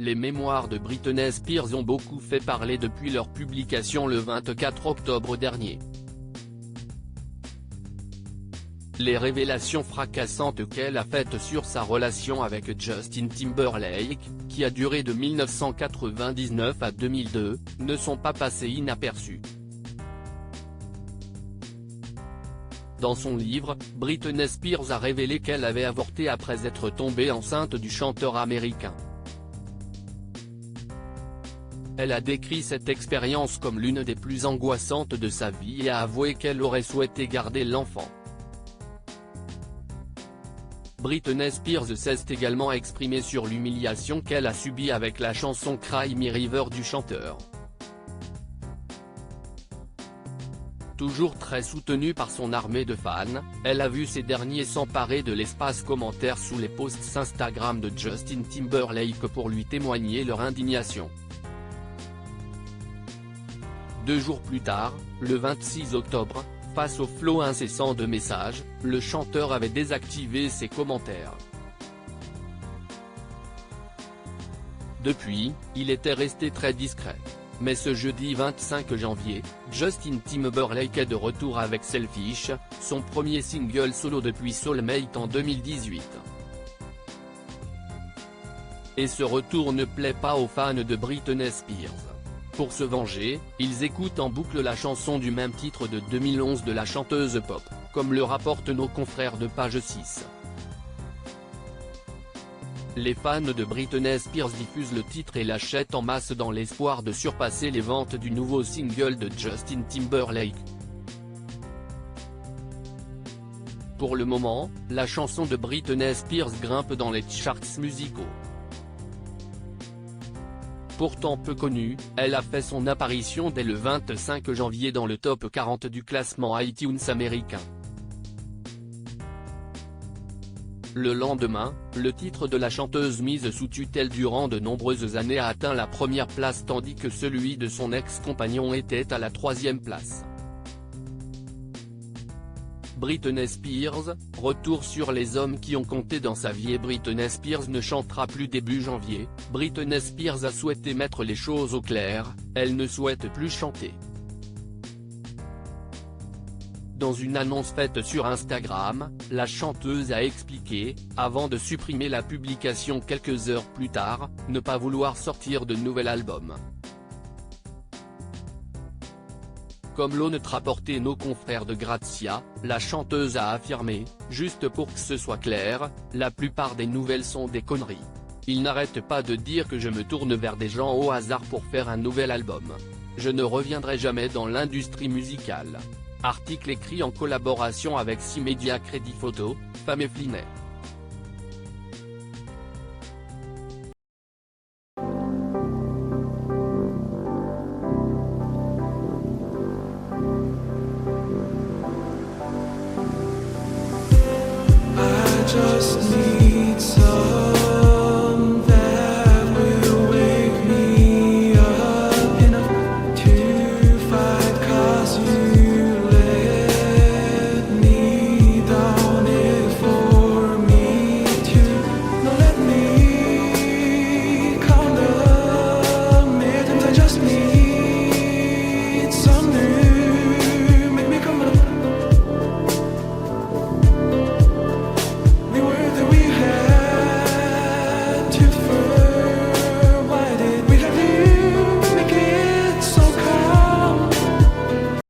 Les mémoires de Britney Spears ont beaucoup fait parler depuis leur publication le 24 octobre dernier. Les révélations fracassantes qu'elle a faites sur sa relation avec Justin Timberlake, qui a duré de 1999 à 2002, ne sont pas passées inaperçues. Dans son livre, Britney Spears a révélé qu'elle avait avorté après être tombée enceinte du chanteur américain. Elle a décrit cette expérience comme l'une des plus angoissantes de sa vie et a avoué qu'elle aurait souhaité garder l'enfant. Britney Spears s'est également exprimée sur l'humiliation qu'elle a subie avec la chanson Cry Me River du chanteur. Toujours très soutenue par son armée de fans, elle a vu ces derniers s'emparer de l'espace commentaire sous les posts Instagram de Justin Timberlake pour lui témoigner leur indignation. 2 jours plus tard, le 26 octobre, face au flot incessant de messages, le chanteur avait désactivé ses commentaires. Depuis, il était resté très discret. Mais ce jeudi 25 janvier, Justin Timberlake est de retour avec Selfish, son premier single solo depuis Soulmate en 2018. Et ce retour ne plaît pas aux fans de Britney Spears. Pour se venger, ils écoutent en boucle la chanson du même titre de 2011 de la chanteuse pop, comme le rapportent nos confrères de Page 6. Les fans de Britney Spears diffusent le titre et l'achètent en masse dans l'espoir de surpasser les ventes du nouveau single de Justin Timberlake. Pour le moment, la chanson de Britney Spears grimpe dans les charts musicaux. Pourtant peu connue, elle a fait son apparition dès le 25 janvier dans le top 40 du classement iTunes américain. Le lendemain, le titre de la chanteuse mise sous tutelle durant de nombreuses années a atteint la première place tandis que celui de son ex-compagnon était à la 3e place. Britney Spears, retour sur les hommes qui ont compté dans sa vie et Britney Spears ne chantera plus début janvier. Britney Spears a souhaité mettre les choses au clair, elle ne souhaite plus chanter. Dans une annonce faite sur Instagram, la chanteuse a expliqué, avant de supprimer la publication quelques heures plus tard, ne pas vouloir sortir de nouvel album. Comme l'ont rapporté nos confrères de Grazia, la chanteuse a affirmé, juste pour que ce soit clair, la plupart des nouvelles sont des conneries. Ils n'arrêtent pas de dire que je me tourne vers des gens au hasard pour faire un nouvel album. Je ne reviendrai jamais dans l'industrie musicale. Article écrit en collaboration avec 6 Media Crédit Photo, Femme et Flinet.